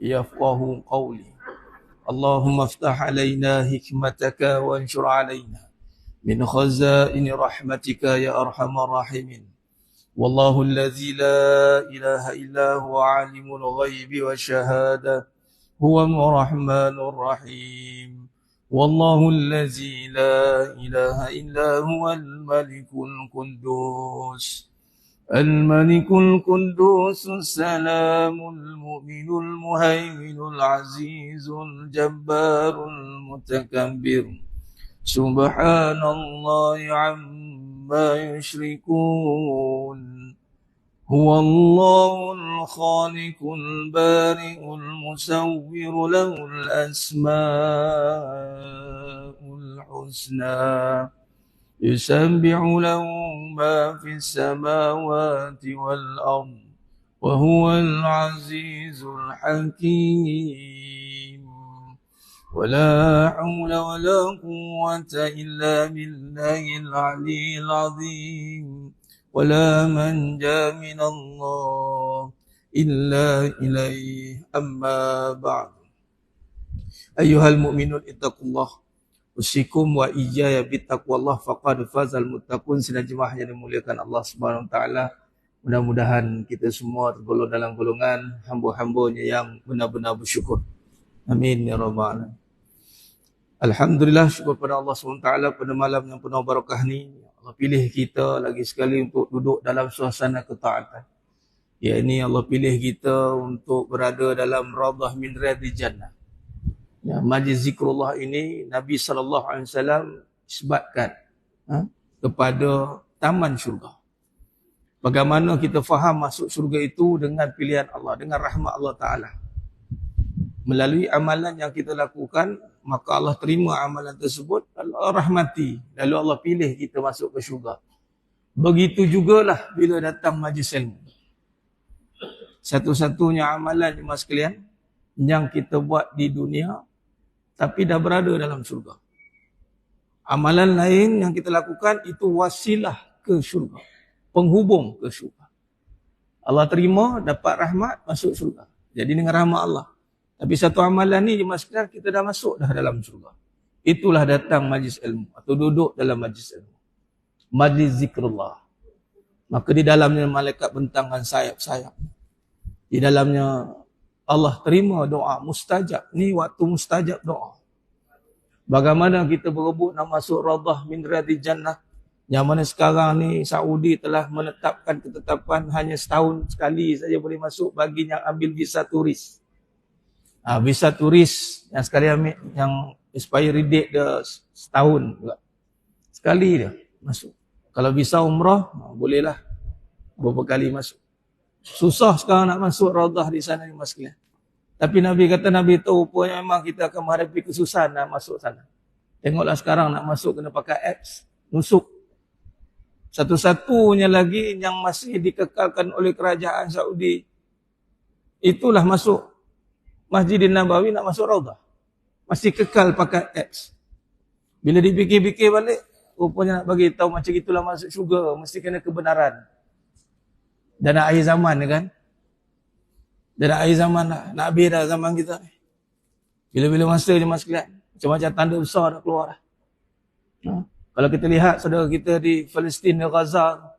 يفقهوا قولي. اللهم افتح علينا حكمتك وانشر علينا من خزائن رحمتك يا أرحم الراحمين. والله الذي لا إله إلا هو عالم الغيب والشهادة هو الرحمن الرحيم. والله الذي لا إله إلا هو الملك القدوس الملك القدوس السلام المؤمن المهيمن العزيز الجبار المتكبر سبحان الله عما يشركون. هو الله الخالق البارئ المصور له الأسماء الحسنى يسبح له ما في السماوات والأرض وهو العزيز الحكيم. ولا حول ولا قوة إلا بالله العلي العظيم. ولا منجا من الله إلا إليه. أما بعد. أيها المؤمنون اتقوا الله usikum wa iyaya bittaqwallah faqad fazal muttaqun. Sidang jemaah yang dimuliakan Allah Subhanahu wa taala, mudah-mudahan kita semua tergolong dalam golongan hamba-hambanya yang benar-benar bersyukur. Amin ya rabbal alamin. Alhamdulillah, syukur pada Allah Subhanahu wa taala pada malam yang penuh barakah ni. Allah pilih kita lagi sekali untuk duduk dalam suasana ketaatan. Ya, ini Allah pilih kita untuk berada dalam raudhah min riyadhil jannah. Ya, majlis zikrullah ini Nabi SAW isbatkan kepada taman syurga. Bagaimana kita faham masuk syurga itu dengan pilihan Allah, dengan rahmat Allah Ta'ala. Melalui amalan yang kita lakukan, maka Allah terima amalan tersebut, Allah rahmati, lalu Allah pilih kita masuk ke syurga. Begitu jugalah bila datang majlis ilmu. Satu-satunya amalan jemaah sekalian yang kita buat di dunia tapi dah berada dalam syurga. Amalan lain yang kita lakukan itu wasilah ke syurga, penghubung ke syurga. Allah terima, dapat rahmat, masuk syurga. Jadi dengan rahmat Allah. Tapi satu amalan ni jemaah sekalian kita dah masuk dah dalam syurga. Itulah datang majlis ilmu atau duduk dalam majlis ilmu. Majlis zikrullah. Maka di dalamnya malaikat bentangkan sayap-sayap. Di dalamnya Allah terima doa mustajab. Ni waktu mustajab doa. Bagaimana kita berebut nak masuk raudhah min riyadhil jannah. Yang mana sekarang ni Saudi telah menetapkan ketetapan hanya setahun sekali saja boleh masuk bagi yang ambil visa turis. Visa turis yang sekali ambil, yang expiry date dia setahun juga. Sekali dia masuk. Kalau visa umrah, bolehlah beberapa kali masuk. Susah sekarang nak masuk raudhah di sana ni mas sekalian. Tapi Nabi kata, Nabi tahu rupanya memang kita akan menghadapi kesusahan nak masuk sana. Tengoklah sekarang nak masuk kena pakai apps, nusuk. Satu-satunya lagi yang masih dikekalkan oleh kerajaan Saudi, itulah masuk Masjidin Nabawi, nak masuk raudhah. Masih kekal pakai apps. Bila dipikir-pikir balik, rupanya nak bagi tahu macam itulah masuk syurga, mesti kena kebenaran. Dan nak akhir zaman kan? Dan nak akhir zaman dah. Nak habis dah zaman kita ni. Bila-bila masa je mas sekalian. Macam-macam tanda besar dah keluar dah. Kalau kita lihat saudara kita di Palestin, di Gaza.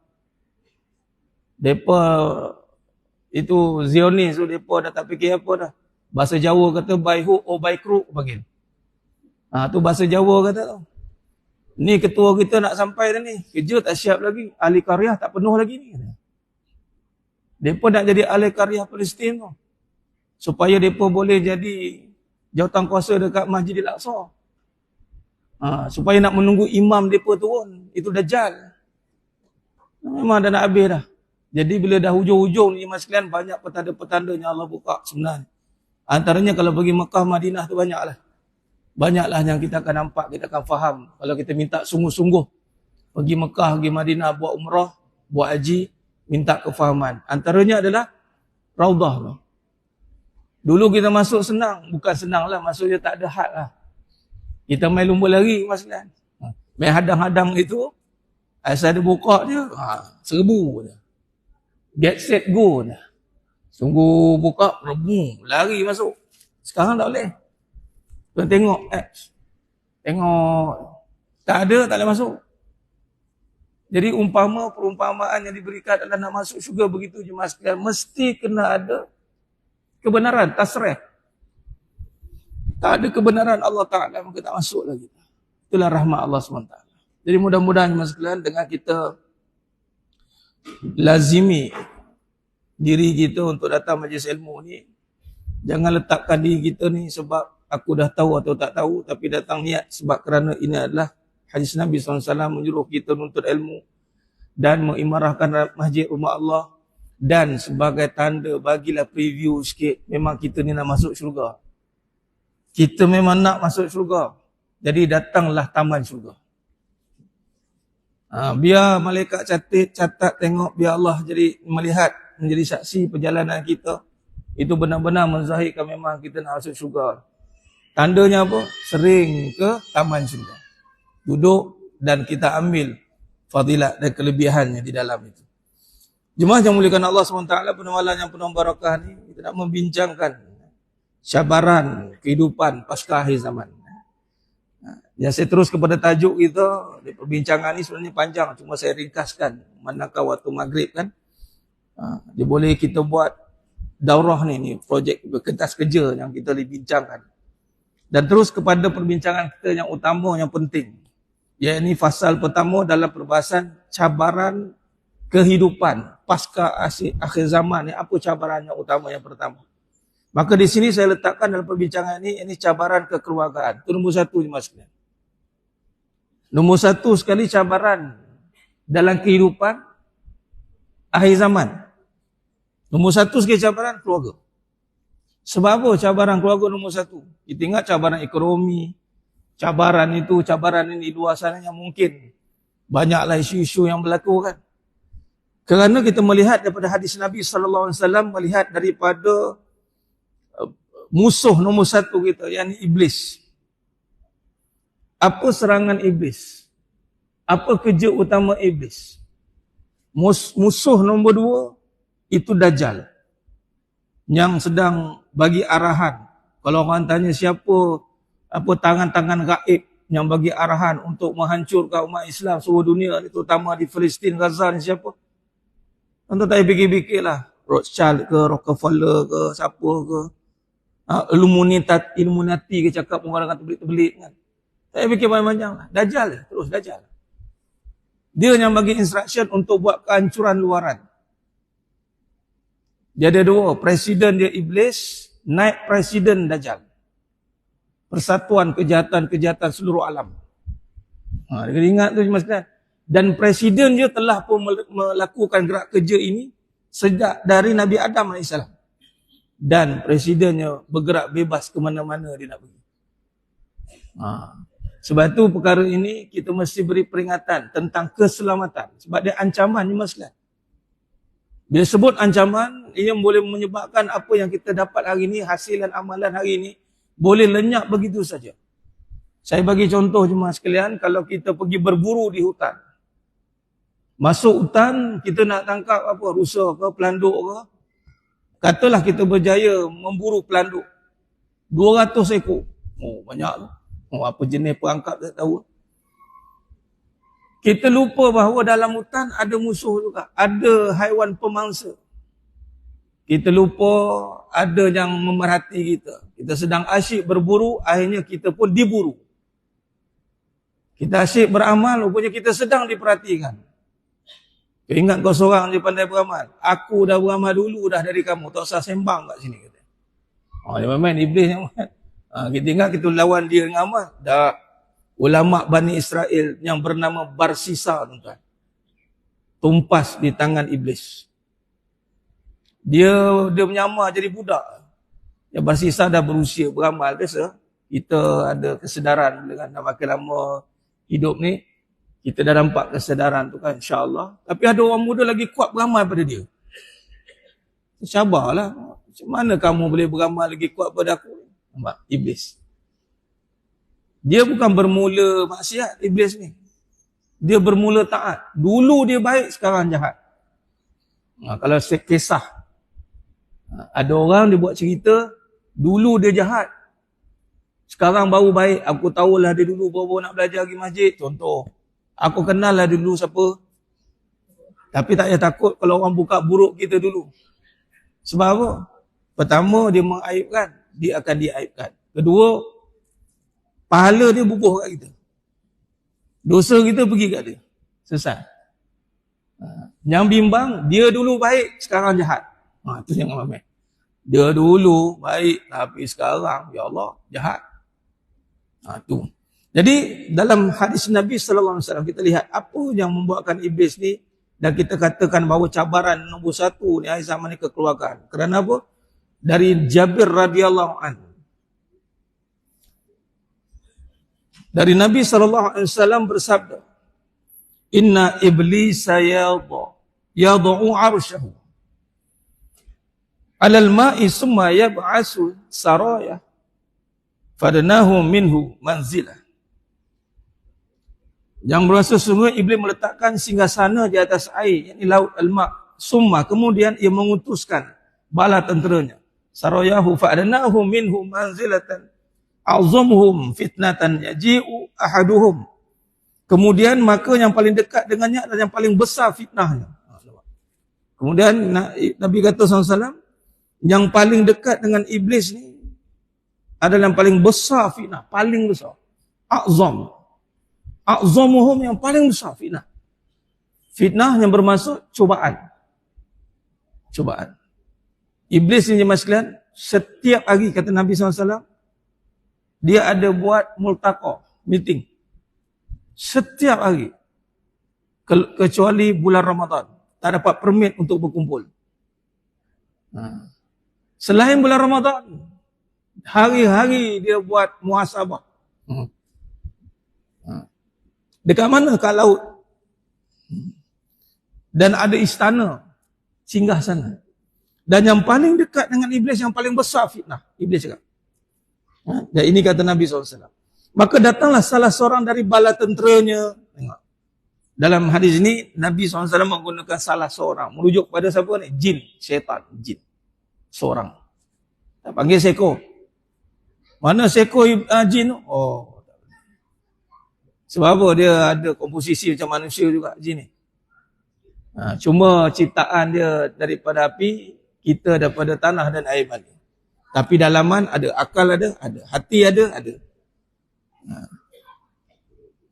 Mereka itu Zionis tu, mereka dah tak fikir apa dah. Bahasa Jawa kata by hook or by crook panggil. Tu bahasa Jawa kata tu. Ni ketua kita nak sampai dah ni. Kerja tak siap lagi. Ahli karya tak penuh lagi ni. Mereka nak jadi ahli karya Palestin tu. Supaya mereka boleh jadi jawatan kuasa dekat Masjidil Aqsa. Supaya nak menunggu imam mereka turun. Itu Dajjal. Memang dah nak habis dah. Jadi bila dah hujung-hujung ni mas sekalian, banyak petanda-petanda yang Allah buka sebenarnya. Antaranya kalau pergi Mekah, Madinah tu banyaklah. Banyaklah yang kita akan nampak, kita akan faham. Kalau kita minta sungguh-sungguh. Pergi Mekah, pergi Madinah, buat umrah, buat haji, minta kefahaman. Antaranya adalah raudhah. Dulu kita masuk senang. Bukan senang lah, maksudnya tak ada had lah. Kita main lumba lari mas sekalian. Main hadang-hadang itu, asal ada buka je, 1,000 je. Get set go je. Sungguh buka, lari masuk. Sekarang tak boleh. Tuan tengok apps. Tengok. Tak ada, tak boleh masuk. Jadi perumpamaan yang diberikan adalah nak masuk syurga begitu je mas sekalian. Mesti kena ada kebenaran, tasrih. Tak ada kebenaran Allah Ta'ala, maka tak masuk lagi. Itulah rahmat Allah SWT. Jadi mudah-mudahan mas sekalian dengan kita lazimi diri kita untuk datang majlis ilmu ni, jangan letakkan diri kita ni sebab aku dah tahu atau tak tahu, tapi datang niat sebab kerana ini adalah hadis Nabi SAW menyuruh kita menuntut ilmu dan mengimarahkan masjid rumah Allah, dan sebagai tanda bagilah preview sikit, memang kita ni nak masuk syurga. Kita memang nak masuk syurga. Jadi datanglah taman syurga. Biar malaikat catat tengok, biar Allah jadi melihat, menjadi saksi perjalanan kita. Itu benar-benar menzahirkan memang kita nak masuk syurga. Tandanya apa? Sering ke taman syurga. Duduk dan kita ambil fadilat dan kelebihannya di dalam itu. Jemaah yang muliakan Allah SWT, pada malam yang penuh barakah ni, kita nak membincangkan cabaran kehidupan pasca akhir zaman. Yang saya terus kepada tajuk kita, di perbincangan ni sebenarnya panjang, cuma saya ringkaskan manakah waktu maghrib kan. Dia boleh kita buat daurah ni projek kertas kerja yang kita dibincangkan. Dan terus kepada perbincangan kita yang utama, yang penting. Iaitu fasal pertama dalam perbahasan cabaran kehidupan pasca akhir zaman ni. Apa cabaran yang utama yang pertama? Maka di sini saya letakkan dalam perbincangan ini cabaran kekeluargaan. Itu nombor satu ni mas sekalian. Nombor satu sekali cabaran dalam kehidupan akhir zaman. Nombor satu sekali cabaran keluarga. Sebab apa cabaran keluarga nombor satu? Kita ingat cabaran ekonomi, cabaran itu, cabaran ini di luar sana yang mungkin banyaklah isu-isu yang berlaku kan. Kerana kita melihat daripada hadis Nabi SAW, melihat daripada musuh nombor satu kita, yakni iblis. Apa serangan iblis? Apa kerja utama iblis? Musuh nombor dua, itu Dajjal. Yang sedang bagi arahan. Kalau orang tanya siapa, apa tangan-tangan gaib yang bagi arahan untuk menghancurkan umat Islam seluruh dunia, terutama di Palestin, Gaza ni siapa? Tuan-tuan tak payah fikir-fikirlah. Rothschild ke, Rockefeller ke, siapa ke. Illuminati ke cakap pembarangan terbelit-terbelit kan. Tak payah fikir panjang-panjang lah. Dajjal je, terus Dajjal. Dia yang bagi instruction untuk buat kehancuran luaran. Dia ada dua, presiden dia iblis, naik presiden Dajjal. Persatuan kejahatan-kejahatan seluruh alam. Dia ingat tu mas sekalian. Dan presiden dia telah pun melakukan gerak kerja ini sejak dari Nabi Adam AS. Dan presidennya bergerak bebas ke mana-mana dia nak pergi. Sebab tu perkara ini kita mesti beri peringatan tentang keselamatan. Sebab dia ancaman ni mas sekalian. Bila sebut ancaman, ia boleh menyebabkan apa yang kita dapat hari ini, hasilan amalan hari ini, boleh lenyap begitu saja. Saya bagi contoh cuma sekalian, kalau kita pergi berburu di hutan. Masuk hutan, kita nak tangkap apa, rusa ke, pelanduk ke. Katalah kita berjaya memburu pelanduk. 200 ekor. Oh, banyak tu. Oh, apa jenis perangkap tak tahu. Kita lupa bahawa dalam hutan ada musuh juga. Ada haiwan pemangsa. Kita lupa ada yang memerhati kita. Kita sedang asyik berburu, akhirnya kita pun diburu. Kita asyik beramal, rupanya kita sedang diperhatikan. Ingat kau seorang je pandai beramal. Aku dah beramal dulu dah dari kamu. Tak usah sembang kat sini. Kata. Dia main iblis yang main. Kita ingat kita lawan dia dengan amal. Dah. Ulama Bani Israel yang bernama Barsisa, tuan-tuan. Tumpas di tangan iblis. Dia menyamar jadi budak. Ya, Barsisa dah berusia beramal. Biasa kita ada kesedaran dengan dah makin lama hidup ni. Kita dah nampak kesedaran tu kan, insya-Allah. Tapi ada orang muda lagi kuat beramal pada dia. Sabarlah. Macam mana kamu boleh beramal lagi kuat pada aku? Nampak? Iblis. Dia bukan bermula maksiat, iblis ni. Dia bermula taat. Dulu dia baik, sekarang jahat. Kalau kisah Ada orang dia buat cerita, dulu dia jahat. Sekarang baru baik. Aku tahulah dia dulu baru nak belajar pergi masjid. Contoh. Aku kenal lah dia dulu siapa. Tapi tak payah takut kalau orang buka buruk kita dulu. Sebab apa? Pertama, dia mengaibkan. Dia akan diaibkan. Kedua, pahala dia bubuh kat kita. Dosa kita pergi kat dia. Selesai. Yang bimbang, dia dulu baik, sekarang jahat. Itu jangan main. Dia dulu baik, tapi sekarang, ya Allah, jahat. Tu. Jadi, dalam hadis Nabi SAW, kita lihat apa yang membuatkan iblis ni, dan kita katakan bahawa cabaran nombor satu ni akhir zaman ni kekeluargaan. Kerana apa? Dari Jabir radhiyallahu anhu. Dari Nabi SAW bersabda, Inna iblisa yad'u arsyahu alal ma'i summa yab'asu saraya fadnahu minhu manzilah. Yang berasa sungguh iblis meletakkan singgasana di atas air, yakni laut al-ma', summa, kemudian ia mengutuskan bala tenteranya. Sarayahu fa'adnahu minhum manzilatan a'zamuhum fitnatan yaji'u ahaduhum. Kemudian maka yang paling dekat dengannya adalah yang paling besar fitnahnya. Kemudian Nabi kata SAW, yang paling dekat dengan iblis ni adalah yang paling besar fitnah, paling besar. A'zam. A'zamuhum, yang paling besar fitnah. Fitnah yang bermaksud cubaan. Cubaan. Iblis ni jemaah sekalian, setiap hari kata Nabi SAW, dia ada buat multaqa, meeting. Setiap hari. Kecuali bulan Ramadan. Tak dapat permit untuk berkumpul. Selain bulan Ramadan, hari-hari dia buat muhasabah. Dekat mana? Kat laut. Dan ada istana, singgah sana. Dan yang paling dekat dengan iblis, yang paling besar fitnah. Iblis cakap. Dan ini kata Nabi SAW. Maka datanglah salah seorang dari bala tenteranya. Tengok. Dalam hadis ini, Nabi SAW menggunakan salah seorang. Merujuk pada siapa ni? Jin. Syaitan. Jin. Seorang. Tak panggil seko. Mana seko jin tu? Oh. Sebab apa? Dia ada komposisi macam manusia juga, jin ni. Cuma ciptaan dia daripada api, kita daripada tanah dan air mani. Tapi dalaman ada, akal ada, hati ada.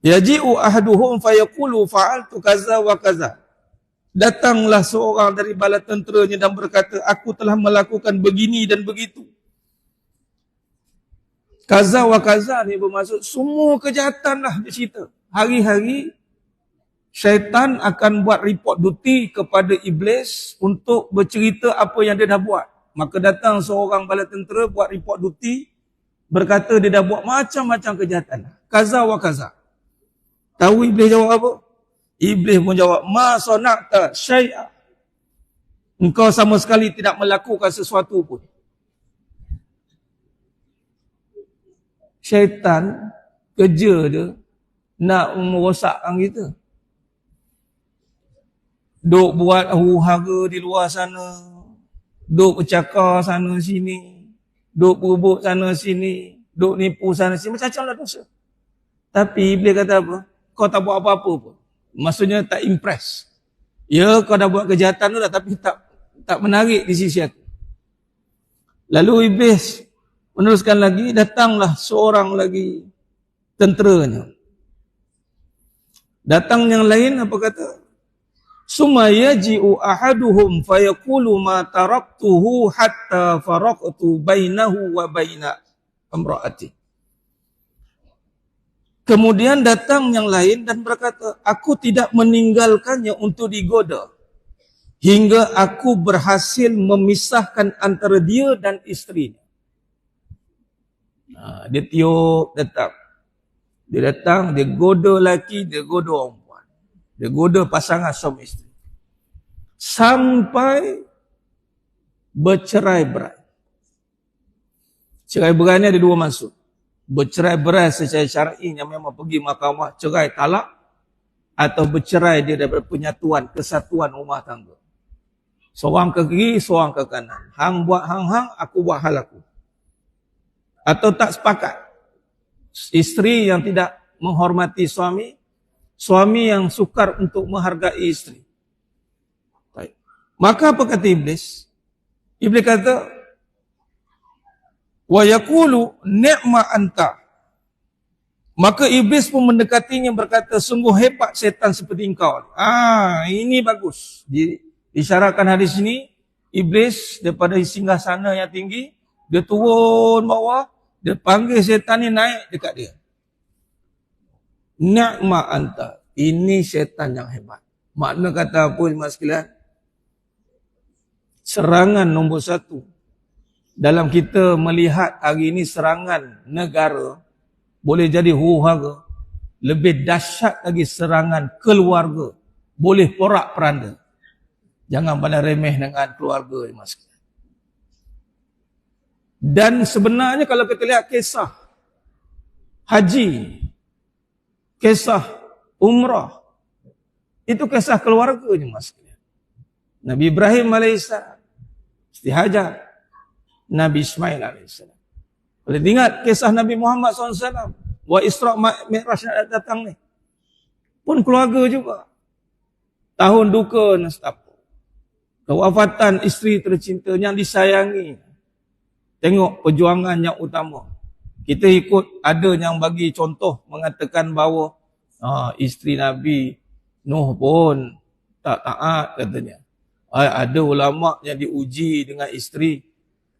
Yaji'u ahaduhum fayaqulu fa'altu kaza wa kaza. Datanglah seorang dari bala tenteranya dan berkata, aku telah melakukan begini dan begitu. Kaza wa kaza ni bermaksud semua kejahatan lah dia cerita. Hari-hari syaitan akan buat report duty kepada iblis untuk bercerita apa yang dia dah buat. Maka datang seorang bala tentera buat report duty, berkata dia dah buat macam-macam kejahatan. Kaza wa kaza. Tahu iblis jawab apa? Iblis pun jawab, ma sana'ta syai'a. Engkau sama sekali tidak melakukan sesuatu pun. Syaitan kerja dia nak merosakkan kita. Duk buat huru-hara di luar sana. Duk bercakap sana sini. Duk berebut sana sini. Duk nipu sana sini. Macam-macam lah dosa. Tapi iblis kata apa? Kau tak buat apa-apa pun. Maksudnya tak impress. Ya, kau dah buat kejahatan tu dah, tapi tak menarik di sisi aku. Lalu iblis meneruskan lagi, datanglah seorang lagi tenteranya. Datang yang lain apa kata? Summa yaji'u ahaduhum fayaqulu ma taraktuhu hatta faraqtu bainahu wa baina imra'ati. Kemudian datang yang lain dan berkata, aku tidak meninggalkannya untuk digoda hingga aku berhasil memisahkan antara dia dan isterinya. Dia tiup datang. Dia datang, dia goda lelaki, dia goda perempuan. Dia goda pasangan suami isteri. Sampai bercerai-berai. Cerai-berai ni ada dua maksud. Bercerai-berai secara syar'inya memang pergi mahkamah cerai talak, atau bercerai dia daripada penyatuan, kesatuan rumah tangga. Seorang ke kiri, seorang ke kanan. Hang buat hang-hang, aku buat hal aku. Atau tak sepakat. Isteri yang tidak menghormati suami, suami yang sukar untuk menghargai isteri. Baik. Maka apa kata Iblis? Iblis kata, wa yaqulu ni'ma anta. Maka Iblis pun mendekatinya berkata, sungguh hebat setan seperti engkau. Ini bagus. Disyaratkan hadis ini, Iblis daripada singgasana yang tinggi, dia turun bawah, dia panggil setan ni naik dekat dia. Ni'ma anta. Ini setan yang hebat. Makna kata apa jemaah sekalian? Serangan nombor satu. Dalam kita melihat hari ini serangan negara, boleh jadi huru-hara. Lebih dahsyat lagi serangan keluarga. Boleh porak-peranda. Jangan pandang remeh dengan keluarga. Dan sebenarnya kalau kita lihat kisah haji, kisah umrah, itu kisah keluarga. Nabi Ibrahim AS, Siti Hajar, Nabi Ismail AS. Boleh ingat kisah Nabi Muhammad SAW. Wa Isra' Mi'raj datang ni. Pun keluarga juga. Tahun duka nestapa. Kewafatan isteri tercinta yang disayangi. Tengok perjuangan yang utama. Kita ikut ada yang bagi contoh mengatakan bahawa isteri Nabi Nuh pun tak taat katanya. Ada ulama' yang diuji dengan isteri.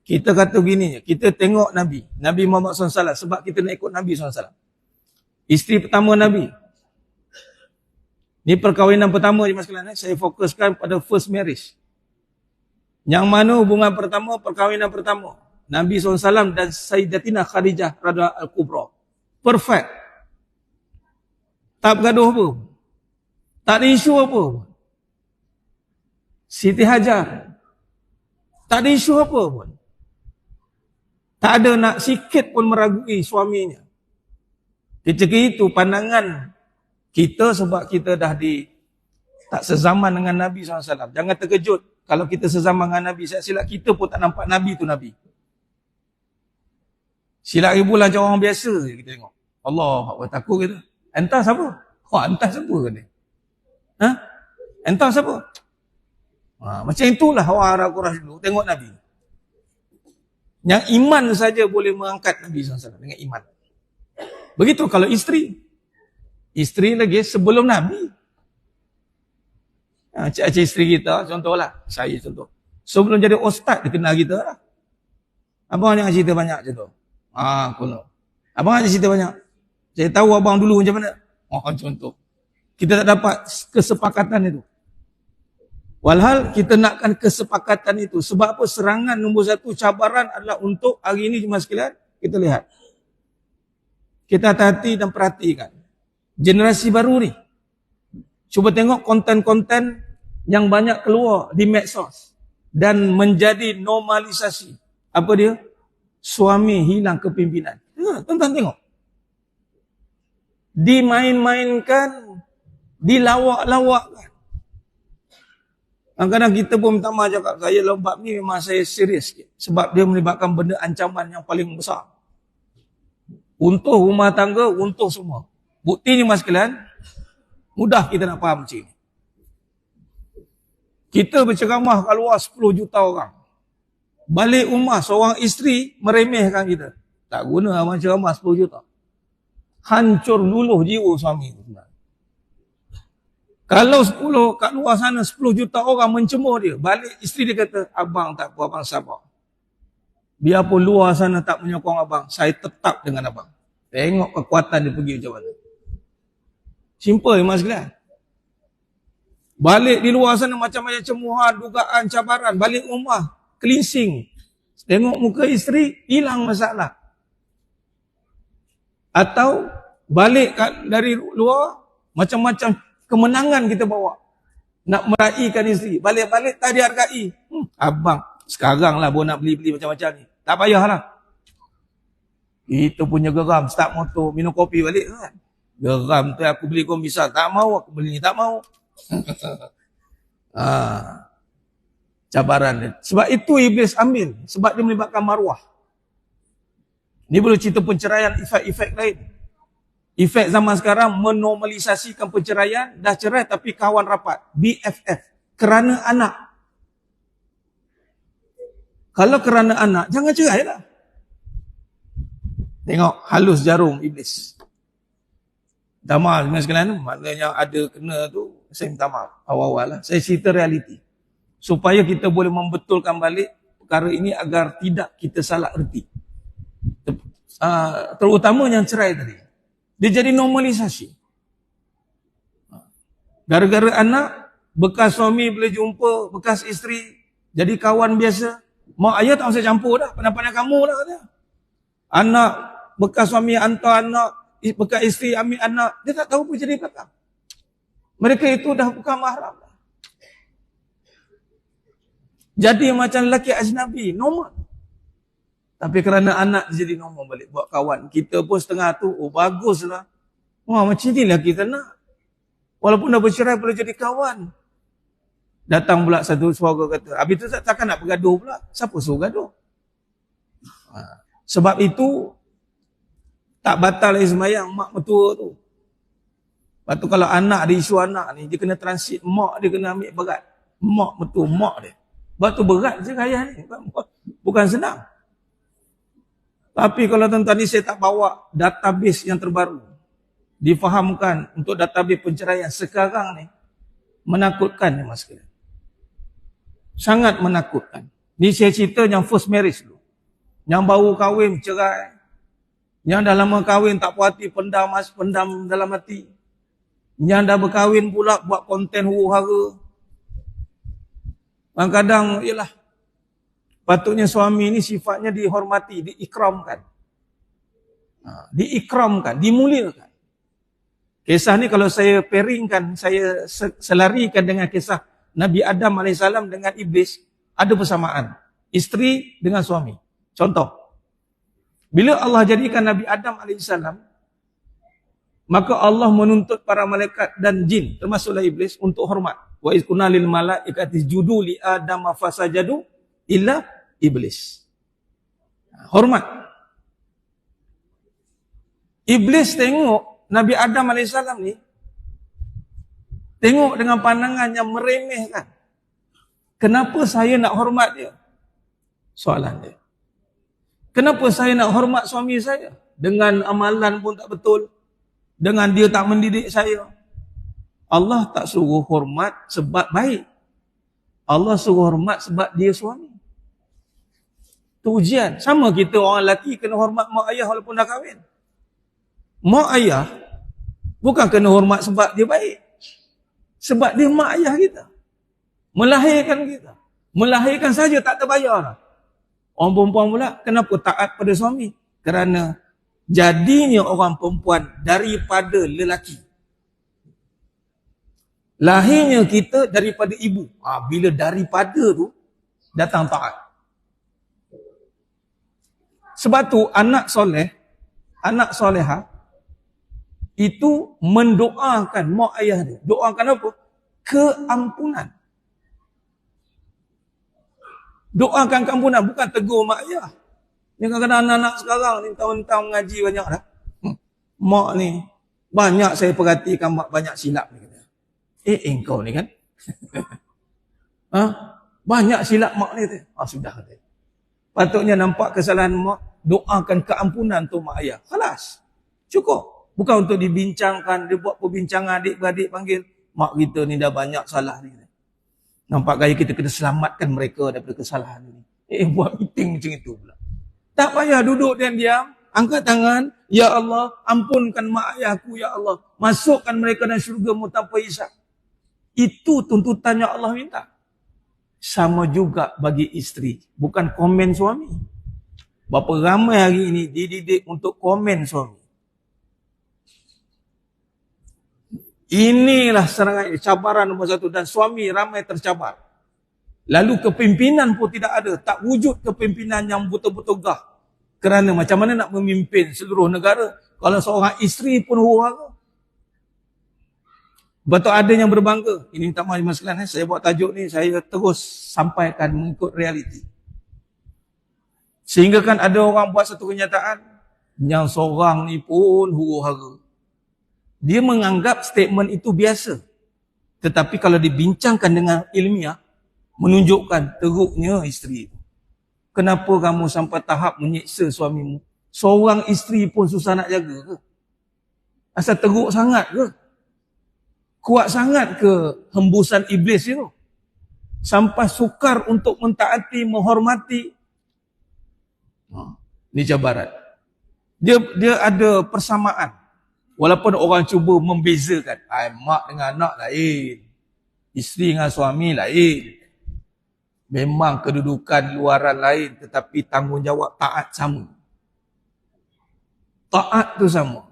Kita kata begini, kita tengok Nabi Muhammad SAW, sebab kita nak ikut Nabi SAW. Isteri pertama Nabi. Ini perkahwinan pertama je sekalian. Saya fokuskan pada first marriage. Yang mana hubungan pertama, perkahwinan pertama. Nabi SAW dan Sayyidatina Khadijah radhiyallahu al-Kubra. Perfect. Tak bergaduh apa. Tak ada isu apa. Siti Hajar. Tak ada isu apa pun. Tak ada nak sikit pun meragui suaminya. Ketika itu pandangan kita sebab kita dah tak sezaman dengan Nabi SAW. Jangan terkejut kalau kita sezaman dengan Nabi. Saya silap kita pun tak nampak Nabi tu Nabi. Silap ibu lah macam orang biasa kita tengok. Allah, takut kita. Entah siapa? Entah siapa ke ni? Entah siapa? Macam itulah orang Arab Quraisy dulu tengok Nabi. Yang iman saja boleh mengangkat Nabi SAW dengan iman. Begitu kalau isteri. Isteri lagi sebelum Nabi. Cik-cik isteri kita, contohlah. Saya contoh. Sebelum jadi ustaz, dia kenal kita lah. Abang jangan cerita banyak macam tu. Kono. Abang jangan cerita banyak. Saya tahu abang dulu macam mana. Contoh. Kita tak dapat kesepakatan itu. Walhal kita nakkan kesepakatan itu. Sebab apa? Serangan nombor satu, cabaran adalah untuk hari ini jemaah sekalian. Kita lihat. Kita hati-hati dan perhatikan. Generasi baru ni. Cuba tengok konten-konten yang banyak keluar di medsos. Dan menjadi normalisasi. Apa dia? Suami hilang kepimpinan. Tuan-tuan tengok. Dimain-mainkan. Dilawak-lawakkan. Kadang-kadang kita pun minta maaf cakap, saya lompat ni memang saya serius sikit. Sebab dia melibatkan benda ancaman yang paling besar. Untuk rumah tangga, untuk semua. Buktinya mas sekalian, mudah kita nak faham macam ni. Kita berceramah kat luar 10 juta orang. Balik rumah, seorang isteri meremehkan kita. Tak guna abang ceramah 10 juta. Hancur luluh jiwa suami itu. Kalau 10 kat luar sana 10 juta orang mencemooh dia, balik isteri dia kata, abang tak apa, abang sabar. Biarpun luar sana tak menyokong abang, saya tetap dengan abang. Tengok kekuatan dia pergi macam mana. Simple mas sekalian. Balik di luar sana macam-macam cemuhan, dugaan, cabaran. Balik rumah, cleansing. Tengok muka isteri, hilang masalah. Atau balik dari luar, macam-macam kemenangan kita bawa. Nak meraihkan isteri. Balik-balik tak dihargai. Abang, sekarang lah baru nak beli-beli macam-macam ni. Tak payahlah. Itu punya geram. Start motor, minum kopi balik kan. Geram tu aku beli komisar. Tak mau, aku beli ni. Tak mau. cabaran dia. Sebab itu iblis ambil. Sebab dia melibatkan maruah. Ini boleh cerita penceraian, efek-efek lain. Efek zaman sekarang menormalisasikan perceraian, dah cerai tapi kawan rapat. BFF. Kerana anak. Kalau kerana anak, jangan cerai lah. Tengok, halus jarum iblis. Minta maaf dengan sekalian, maknanya ada kena tu, saya minta maaf. Awal-awal lah. Saya cerita realiti. Supaya kita boleh membetulkan balik perkara ini agar tidak kita salah erti. Terutama yang cerai tadi. Dia jadi normalisasi. Gara-gara anak, bekas suami boleh jumpa bekas isteri, jadi kawan biasa. Mak ayah tak usah campur dah, pandai-pandai kamu dah kata. Anak, bekas suami hantar anak, bekas isteri ambil anak, dia tak tahu apa jadi belakang. Mereka itu dah bukan mahram. Jadi macam lelaki ajnabi, normal. Tapi kerana anak jadi normal balik, buat kawan. Kita pun setengah tu, oh baguslah. Wah macam inilah kita nak. Walaupun dah bercerai boleh jadi kawan. Datang pula satu suara kata, habis tu takkan nak bergaduh pula. Siapa suruh gaduh? Sebab itu, tak batal lagi sembahyang mak mertua tu. Lepas tu kalau anak ada isu anak ni, dia kena transit, mak dia kena ambil berat. Mak mertua, mak dia. Sebab tu berat je ayah ni. Bukan senang. Tapi kalau tuan-tuan ni saya tak bawa database yang terbaru. Difahamkan untuk database penceraian sekarang ni. Menakutkan ni mas sekalian. Sangat menakutkan. Ni saya cerita yang first marriage dulu. Yang baru kahwin cerai. Yang dah lama kahwin tak puas hati pendam dalam hati. Yang dah berkahwin pula buat konten huru-hara. Kadang-kadang ialah patutnya suami ni sifatnya dihormati, diikramkan. Diikramkan, dimuliakan. Kisah ni kalau saya pairingkan, saya selarikan dengan kisah Nabi Adam AS dengan iblis, ada persamaan. Isteri dengan suami. Contoh. Bila Allah jadikan Nabi Adam AS, maka Allah menuntut para malaikat dan jin, termasuklah iblis, untuk hormat. Wa iz qulna lil malaikati isjudu li Adam fasajadu illa iblis. Hormat. Iblis tengok Nabi Adam AS ni, tengok dengan pandangan yang meremehkan. Kenapa saya nak hormat dia? Soalan dia. Kenapa saya nak hormat suami saya? Dengan amalan pun tak betul. Dengan dia tak mendidik saya. Allah tak suruh hormat sebab baik. Allah suruh hormat sebab dia suami. Itu ujian. Sama kita orang lelaki kena hormat mak ayah walaupun dah kahwin. Mak ayah bukan kena hormat sebab dia baik. Sebab dia mak ayah kita. Melahirkan kita. Melahirkan saja tak terbayar. Orang perempuan pula kenapa taat pada suami? Kerana jadinya orang perempuan daripada lelaki. Lahirnya kita daripada ibu. Bila daripada tu datang taat. Sebab tu anak soleh, anak soleha itu mendoakan mak ayah dia. Doakan apa? Keampunan. Doakan keampunan, bukan tegur mak ayah. Ni kadang-kadang anak-anak sekarang ni tahun-tahun mengaji banyak dah. Mak ni banyak saya perhatikan mak banyak silap ni. Engkau ni kan? Banyak silap mak ni tu. Sudah kata. Patutnya nampak kesalahan mak, doakan keampunan tu mak ayah. Khalas. Cukup. Bukan untuk dibincangkan, dia buat perbincangan adik-beradik panggil, mak kita ni dah banyak salah ni. Nampak gaya kita kena selamatkan mereka daripada kesalahan ni. Buat meeting macam itu pula. Tak payah duduk dan diam, angkat tangan, ya Allah, ampunkan mak ayahku ya Allah. Masukkan mereka dalam syurga-Mu tanpa hisab. Itu tuntutan yang Allah minta. Sama juga bagi isteri. Bukan komen suami. Berapa ramai hari ini dididik untuk komen suami. Inilah serangan cabaran nombor satu. Dan suami ramai tercabar. Lalu kepimpinan pun tidak ada. Tak wujud kepimpinan yang betul-betul gah. Kerana macam mana nak memimpin seluruh negara kalau seorang isteri pun huru-hara. Betul ada yang berbangga. Ini minta maaf Mas sekalian, saya buat tajuk ni, saya terus sampaikan mengikut realiti. Sehingga kan ada orang buat satu kenyataan, yang seorang ni pun huru-hara. Dia menganggap statement itu biasa. Tetapi kalau dibincangkan dengan ilmiah, menunjukkan teruknya isteri itu. Kenapa kamu sampai tahap menyiksa suamimu? Seorang isteri pun susah nak jaga ke? Asal teruk sangat ke? Kuat sangat ke hembusan iblis itu? Sampai sukar untuk mentaati, menghormati. Ini cabaran. Dia ada persamaan. Walaupun orang cuba membezakan. Mak dengan anak lain. Isteri dengan suami lain. Memang kedudukan luaran lain. Tetapi tanggungjawab taat sama. Taat tu sama.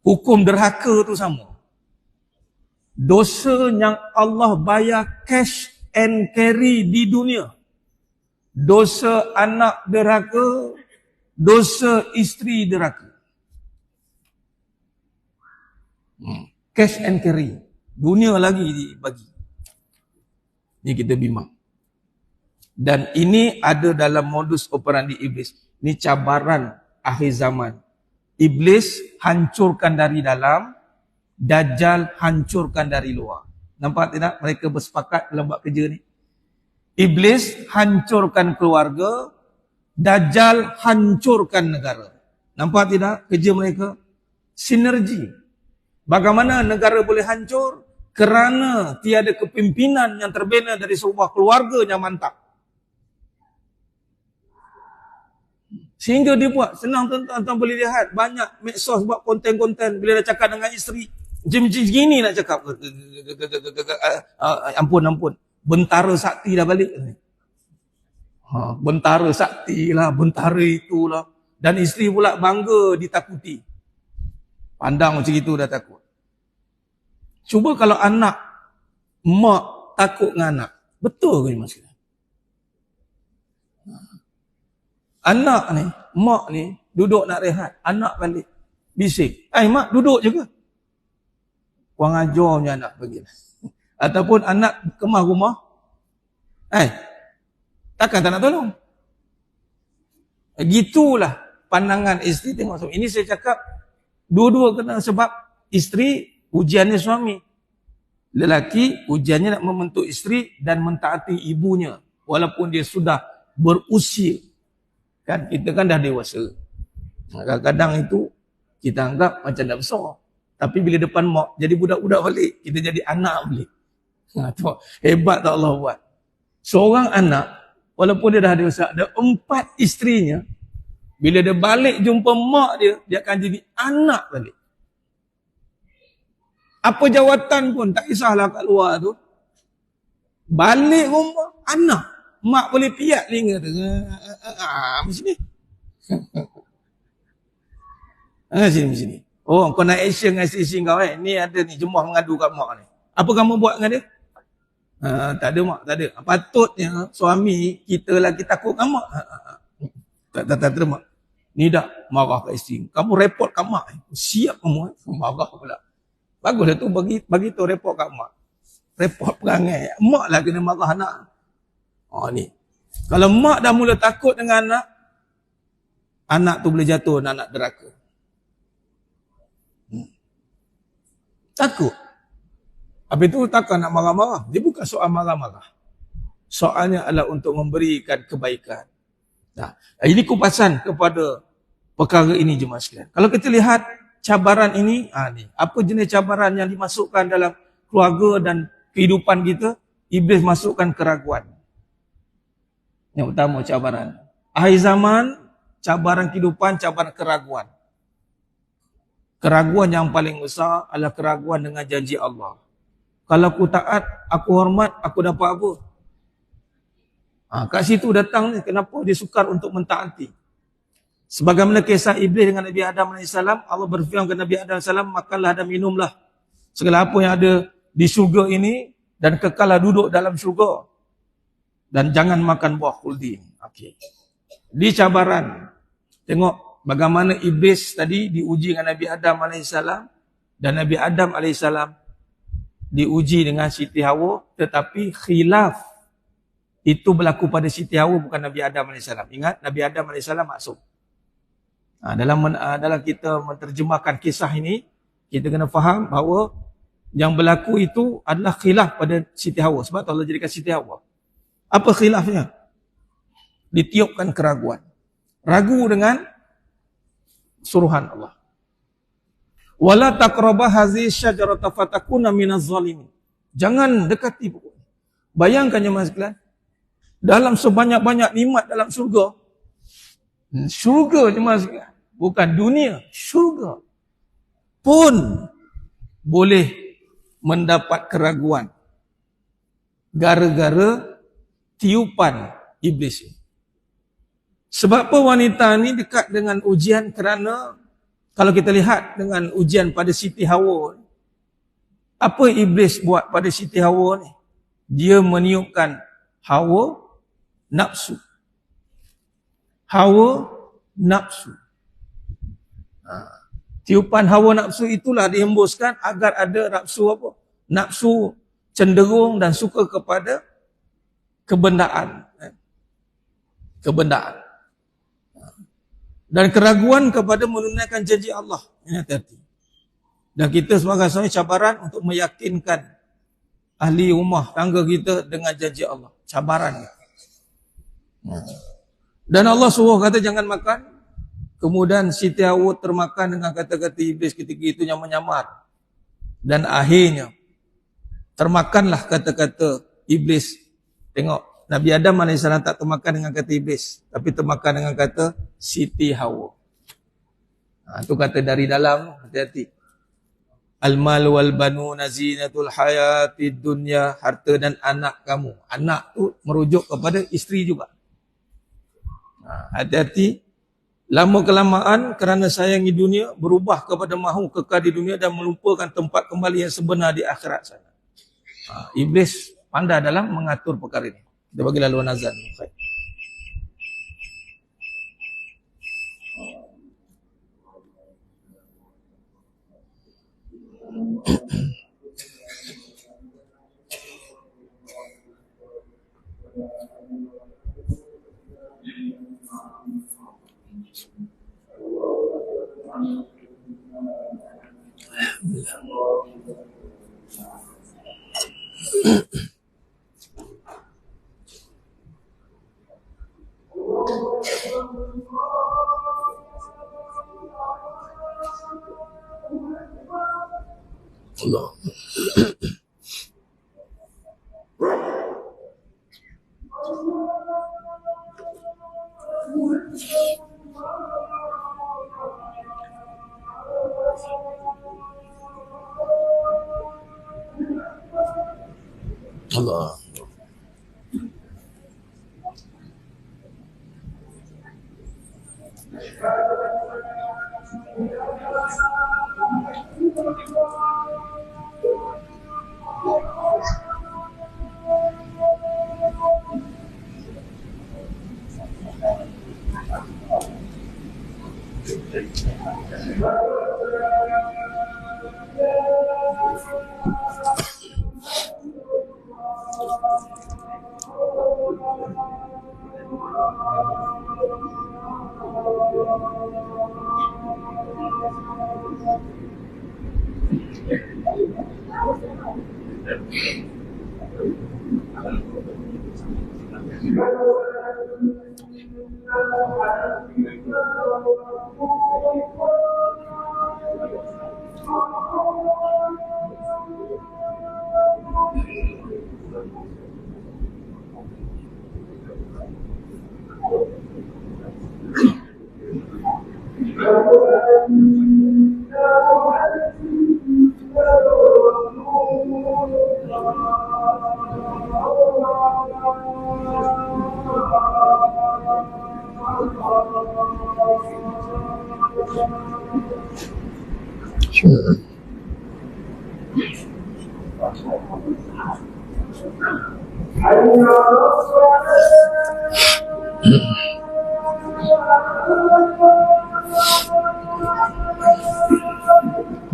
Hukum derhaka tu sama. Dosa yang Allah bayar cash and carry di dunia. Dosa anak derhaka. Dosa isteri derhaka. Cash and carry. Dunia lagi dibagi. Ini kita bimbang. Dan ini ada dalam modus operandi iblis. Ini cabaran akhir zaman. Iblis hancurkan dari dalam, Dajjal hancurkan dari luar. Nampak tidak? Mereka bersepakat dalam buat kerja ni. Iblis hancurkan keluarga, Dajjal hancurkan negara. Nampak tidak kerja mereka? Sinergi. Bagaimana negara boleh hancur? Kerana tiada kepimpinan yang terbina dari sebuah keluarga yang mantap. Sehingga dia buat, senang tuan-tuan boleh lihat, banyak medsos buat konten-konten bila dah cakap dengan isteri. Macam gini nak cakap. Ampun. Bentara sakti dah balik. Bentara sakti lah, bentara itulah. Dan isteri pula bangga ditakuti. Pandang macam itu dah takut. Cuba kalau anak, mak takut dengan anak. Betul ke ni mas? Anak ni, mak ni, duduk nak rehat. Anak balik. Bising. Mak duduk je ke? Kurang ajar punya anak pergi. Ataupun anak kemah rumah. Takkan tak nak tolong? Gitulah pandangan isteri tengok suami. Ini saya cakap, dua-dua kena sebab isteri ujiannya suami. Lelaki ujiannya nak membentuk isteri dan mentaati ibunya. Walaupun dia sudah berusia. Kan kita kan dah dewasa. Kadang-kadang itu kita anggap macam dah besar. Tapi bila depan mak jadi budak-budak balik, kita jadi anak balik. Hebat tak Allah buat. Seorang anak walaupun dia dah dewasa, ada 4 isterinya. Bila dia balik jumpa mak dia, dia akan jadi anak balik. Apa jawatan pun tak kisahlah kat luar tu. Balik rumah anak. Mak boleh piat telinga tu. Macam ni. Macam ni. Oh, kau nak action dengan isteri kau ni ada ni jemaah mengadu kat mak ni. Apa kamu buat dengan dia? Tak ada mak, tak ada. Patutnya suami kita lagi takut dengan mak. Tak terima. Ni dah marah kat isteri. Kamu report kat mak. Siap kamu. Marah pula. Baguslah tu bagi tu report kat mak. Report perangai. Mak lah kena marah anak. Ni. Kalau mak dah mula takut dengan anak, anak tu boleh jatuh anak deraka. Takut. Habis itu takkan nak marah-marah. Dia bukan soal marah-marah. Soalnya adalah untuk memberikan kebaikan. Nah, ini kupasan kepada perkara ini jemaah sekalian. Kalau kita lihat cabaran ini, ni. Apa jenis cabaran yang dimasukkan dalam keluarga dan kehidupan kita? Iblis masukkan keraguan. Yang pertama cabaran. Akhir zaman, cabaran kehidupan, cabaran keraguan. Keraguan yang paling besar adalah keraguan dengan janji Allah. Kalau aku taat, aku hormat, aku dapat apa? Kat situ datang ni, kenapa dia sukar untuk mentaati. Sebagaimana kisah Iblis dengan Nabi Adam AS, Allah berfirman kepada Nabi Adam AS, makanlah dan minumlah segala apa yang ada di syurga ini dan kekallah duduk dalam syurga. Dan jangan makan buah khuldi. Okey. Di cabaran. Tengok bagaimana Iblis tadi diuji dengan Nabi Adam AS dan Nabi Adam AS diuji dengan Siti Hawa, tetapi khilaf itu berlaku pada Siti Hawa, bukan Nabi Adam AS. Ingat, Nabi Adam AS maksum. Dalam kita menterjemahkan kisah ini, kita kena faham bahawa yang berlaku itu adalah khilaf pada Siti Hawa. Sebab Allah jadikan Siti Hawa. Apa khilafnya? Ditiupkan keraguan. Ragu dengan suruhan Allah. Wala taqraba hazihi syajarata fatakuna minaz zalimin. Jangan dekati pokok. Bayangkan jemaah sekalian, dalam sebanyak-banyak nikmat dalam syurga. Syurga jemaah sekalian, bukan dunia, syurga pun boleh mendapat keraguan gara-gara tiupan iblis ini. Sebab apa wanita ni dekat dengan ujian? Kerana kalau kita lihat dengan ujian pada Siti Hawa, apa iblis buat pada Siti Hawa ni? Dia meniupkan hawa nafsu. Hawa nafsu. Tiupan hawa nafsu itulah dihembuskan agar ada nafsu apa? Nafsu cenderung dan suka kepada kebendaan. Kebendaan. Dan keraguan kepada menunaikan janji Allah. Ini hati-hati. Dan kita sebagai suami cabaran untuk meyakinkan ahli rumah tangga kita dengan janji Allah. Cabaran. Dan Allah suruh kata jangan makan. Kemudian Siti Hawa termakan dengan kata-kata iblis ketika itu yang menyamar. Dan akhirnya termakanlah kata-kata iblis. Tengok. Nabi Adam AS tak termakan dengan kata iblis, tapi termakan dengan kata Siti Hawa. Itu kata dari dalam, hati-hati. Al-mal wal banuna zinatul hayatid dunya, harta dan anak kamu. Anak tu merujuk kepada isteri juga. Hati-hati. Lama kelamaan kerana sayangi dunia, berubah kepada mahu kekal di dunia dan melupakan tempat kembali yang sebenar di akhirat sana. Iblis pandai dalam mengatur perkara ini. Kita bagi laluan azan. Allah. Allah.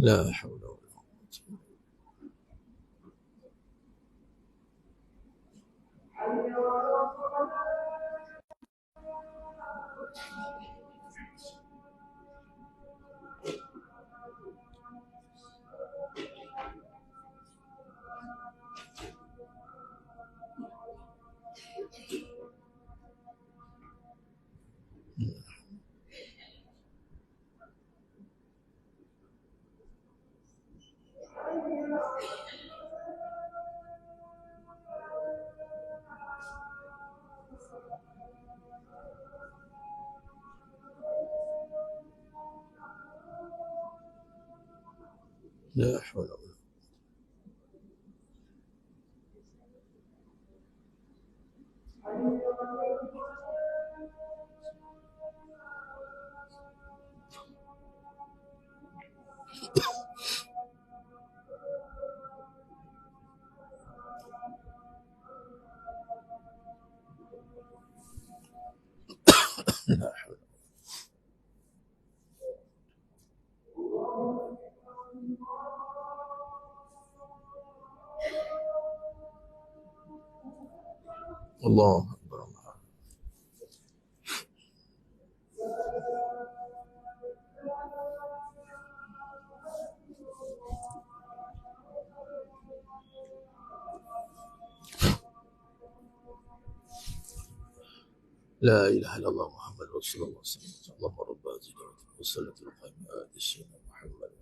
La haula wala quwwata. La haula wala la haula. Allahu akbar. لا إله إلا الله محمد رسول الله صلى الله عليه وسلم. اللهم رب هذه الدعوة والصلاة القائمة آت سيدنا محمد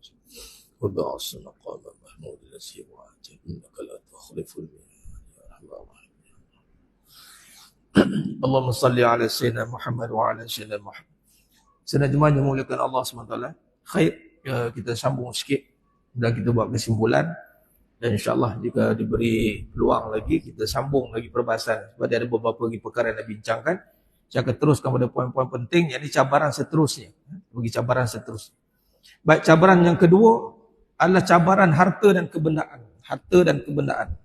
وبعث مقام محمود الذي وعدته إنك لا تخلف الميعاد يا أرحم الراحمين. اللهم صل على سيدنا محمد وعلى سيدنا محمد. Sedang jemaah yang dimuliakan Allah SWT. Khair, kita sambung sikit dan kita buat kesimpulan. Dan insyaAllah jika diberi peluang lagi, kita sambung lagi perbahasan. Sebab ada beberapa lagi perkara yang nak bincangkan. Saya akan teruskan pada poin-poin penting, yakni cabaran seterusnya. Bagi cabaran seterusnya. Baik, cabaran yang kedua adalah cabaran harta dan kebendaan. Harta dan kebendaan.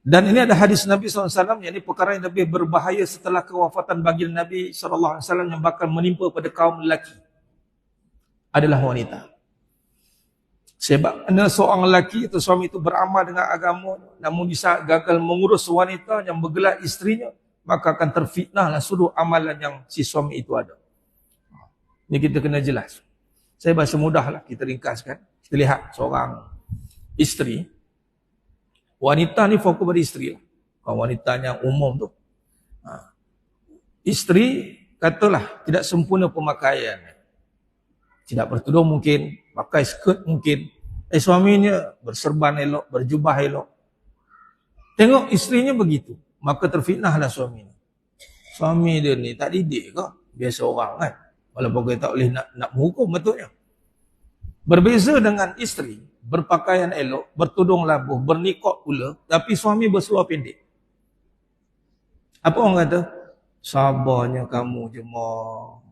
Dan ini ada hadis Nabi SAW, yakni perkara yang lebih berbahaya setelah kewafatan baginda Nabi SAW yang bakal menimpa pada kaum lelaki adalah wanita. Sebab seorang lelaki atau suami itu beramal dengan agama, namun di saat gagal mengurus wanita yang bergelar isterinya, maka akan terfitnahlah seluruh amalan yang si suami itu ada. Ini kita kena jelas. Saya bahasa mudahlah, kita ringkaskan. Kita lihat seorang isteri. Wanita ni fokus pada isteri lah. Kalau wanita yang umum tu. Isteri, katalah, tidak sempurna pemakaian. Tidak bertudung mungkin, pakai skirt mungkin. Suaminya berserban elok, berjubah elok. Tengok isterinya begitu. Maka terfitnahlah suaminya. Suami dia ni tak didik ke? Biasa orang kan? Walaupun kita tak boleh nak menghukum betulnya. Berbeza dengan isteri, berpakaian elok, bertudung labuh, bernikah pula, tapi suami berseluar pendek. Apa orang kata? Sabarnya kamu jemaah.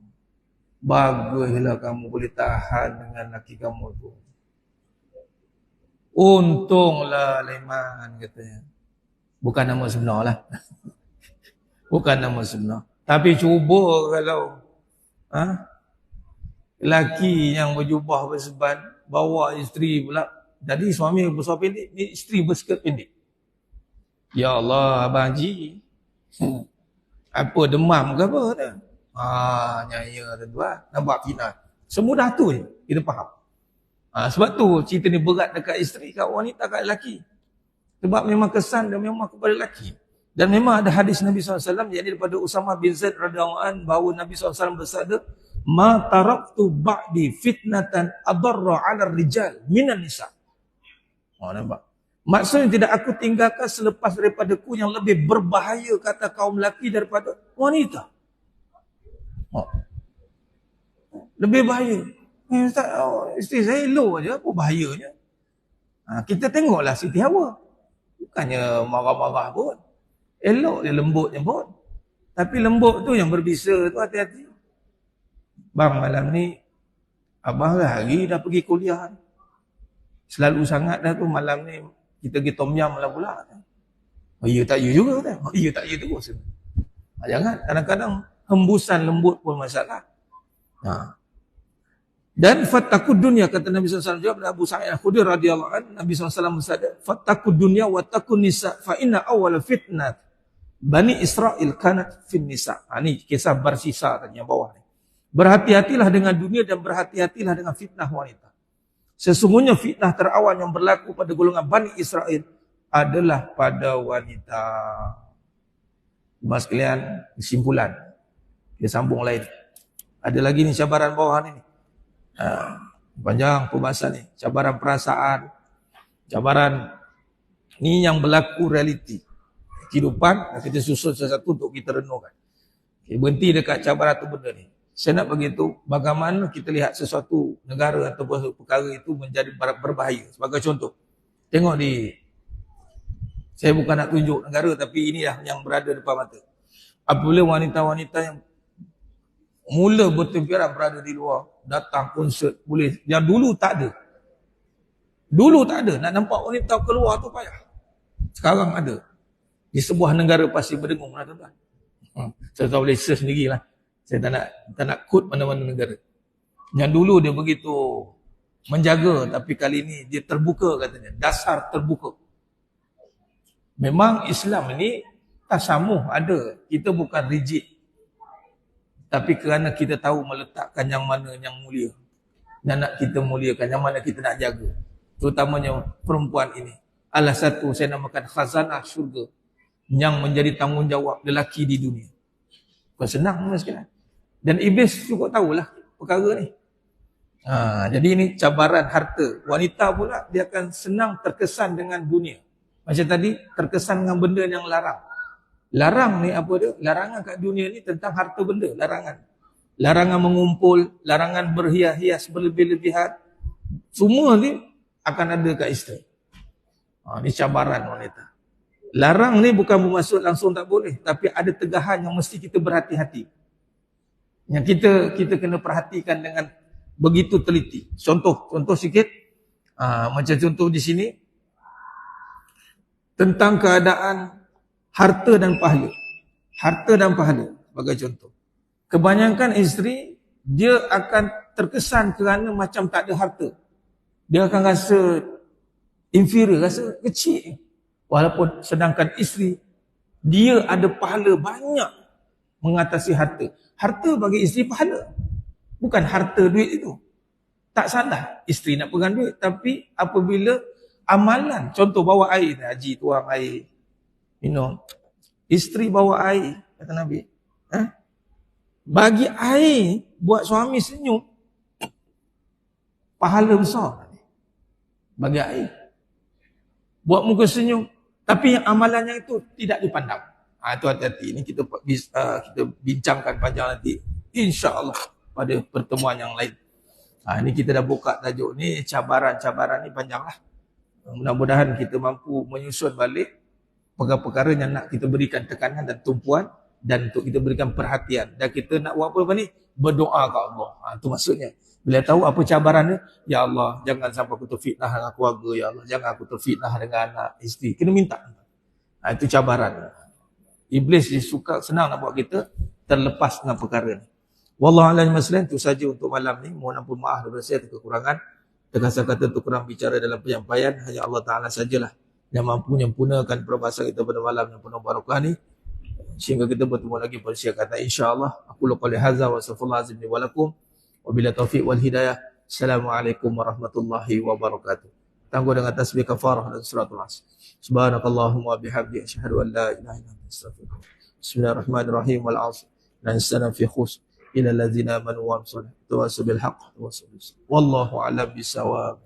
Baguslah kamu boleh tahan dengan laki kamu tu. Untunglah Leman katanya. Bukan nama sebenar lah. Bukan nama sebenar. Tapi cuba kalau lelaki yang berjubah berseban bawa isteri pula. Jadi suami berseluar pendek, ni isteri berskirt pendek. Ya Allah, Abang Haji. Apa demam ke apa dah? Nyaya tuan-tuan. Nampak fitnah. Semudah tu je kita faham. Sebab tu cerita ni berat dekat isteri, kat wanita, kat lelaki. Sebab memang kesan dan memang kepada lelaki. Dan memang ada hadis Nabi SAW, yakni daripada Usamah bin Zaid radhiyallahu anhu, bahawa Nabi SAW bersabda, "Ma taraktu ba'di fitnatan adarra 'ala rijal minan nisa." Nampak? Maksudnya tidak aku tinggalkan selepas daripadaku yang lebih berbahaya kata kaum lelaki daripada wanita. Lebih bahaya. Ustaz, isteri saya elok je, apa bahayanya? Kita tengoklah Siti Hawa. Bukannya marah-marah pun. Elok dia, lembutnya pun. Tapi lembut tu yang berbisa tu hati-hati. Bang, malam ni abang hari dah pergi kuliah. Selalu sangat dah tu malam ni kita pergi tom yam lah pula. Ya tak ya juga kan? Ya tak ya terus. Jangan, kadang-kadang hembusan lembut pun masalah. Dan fattakud dunia, kata Nabi SAW jawab Abu Sa'id Al-Khudri radhiyallahu anhu, Nabi SAW bersabda, fattakud dunia wa takun nisa fa inna awwal fitnat Bani Israel kanat fin nisa. Ini kisah Barsisa tadi yang bawah ni. Berhati-hatilah dengan dunia dan berhati-hatilah dengan fitnah wanita. Sesungguhnya fitnah terawal yang berlaku pada golongan Bani Israel adalah pada wanita. Mas sekalian, kesimpulan. Kita sambung lain. Ada lagi ni cabaran bawah ni. Panjang pembahasan ni. Cabaran perasaan. Cabaran ni yang berlaku realiti. Kehidupan, kita susun sesuatu untuk kita renungkan. Okay, berhenti dekat cabaran tu benda ni. Saya nak beritahu bagaimana kita lihat sesuatu negara atau perkara itu menjadi berbahaya. Sebagai contoh, tengok saya bukan nak tunjuk negara, tapi inilah yang berada depan mata. Apabila wanita-wanita yang mula bertempiran berada di luar, datang konsert, boleh. Yang dulu tak ada. Dulu tak ada. Nak nampak wanita keluar tu payah. Sekarang ada. Di sebuah negara pasir berdengung lah tuan-tuan. Saya tahu boleh search sendirilah. Saya tak nak quote mana-mana negara. Yang dulu dia begitu menjaga, tapi kali ini dia terbuka katanya. Dasar terbuka. Memang Islam ini tasamuh ada. Kita bukan rigid. Tapi kerana kita tahu meletakkan yang mana yang mulia. Yang nak kita muliakan, yang mana kita nak jaga. Terutamanya perempuan ini. Salah satu saya namakan khazanah syurga. Yang menjadi tanggungjawab lelaki di dunia. Bukan senang sekali. Dan iblis cukup tahulah perkara ni. Jadi ini cabaran harta. Wanita pula dia akan senang terkesan dengan dunia. Macam tadi terkesan dengan benda yang larang. Larang ni apa dia? Larangan kat dunia ni tentang harta benda. Larangan. Larangan mengumpul. Larangan berhias-hias berlebih-lebihan. Semua ni akan ada kat isteri. Ni cabaran wanita. Larang ni bukan bermaksud langsung tak boleh. Tapi ada tegahan yang mesti kita berhati-hati. Yang kita kena perhatikan dengan begitu teliti. Contoh sikit. Macam contoh di sini. Tentang keadaan harta dan pahala. Harta dan pahala sebagai contoh. Kebanyakan isteri dia akan terkesan kerana macam tak ada harta. Dia akan rasa inferior, rasa kecil. Walaupun sedangkan isteri dia ada pahala banyak mengatasi harta. Harta bagi isteri pahala. Bukan harta duit itu. Tak salah isteri nak pegang duit, tapi apabila amalan, contoh bawa air, haji tuang air minum, isteri bawa air, kata Nabi, bagi air buat suami senyum, pahala besar bagi air, buat muka senyum. Tapi yang amalannya itu tidak dipandang. Itu hati-hati. Ini kita bincangkan panjang nanti, insya-Allah pada pertemuan yang lain. Ini kita dah buka tajuk ni, cabaran-cabaran ni panjanglah. Mudah-mudahan kita mampu menyusun balik perkara-perkara yang nak kita berikan tekanan dan tumpuan, dan untuk kita berikan perhatian, dan kita nak buat apa ni? Berdoa ke Allah. Itu maksudnya. Bila tahu apa cabarannya, ya Allah, jangan sampai aku terfitnah dengan keluarga, ya Allah, jangan aku terfitnah dengan anak, isteri. Kena minta. Itu cabaran. Iblis dia suka, senang nak buat kita terlepas dengan perkara ni. Wallahu a'lam bishawab. Itu saja untuk malam ni. Mohon ampun maaf daripada saya kekurangan. Terkasar kata untuk kurang bicara dalam penyampaian, hanya Allah Ta'ala sajalah yang mampu menyempurnakan perbahasan kita pada malam yang penuh barakah ni, sehingga kita bertemu lagi pada siang kata insya-Allah. Aku qali hadza wa astaghfirullah azim li wa lakum wa bila taufiq wal hidayah. Assalamualaikum warahmatullahi wabarakatuh. Tangguh dengan tasbih kafarah dan suratul asr. Subhanakallahumma bihamdika asyhadu an la ilaha illa anta astaghfiruka. Bismillahirrahmanirrahim. Wal 'asr. La insana fi khusr ila allazina amanu wa amsal tawassaw bil haqq tawassaw bis. Wallahu a'lam bisawab.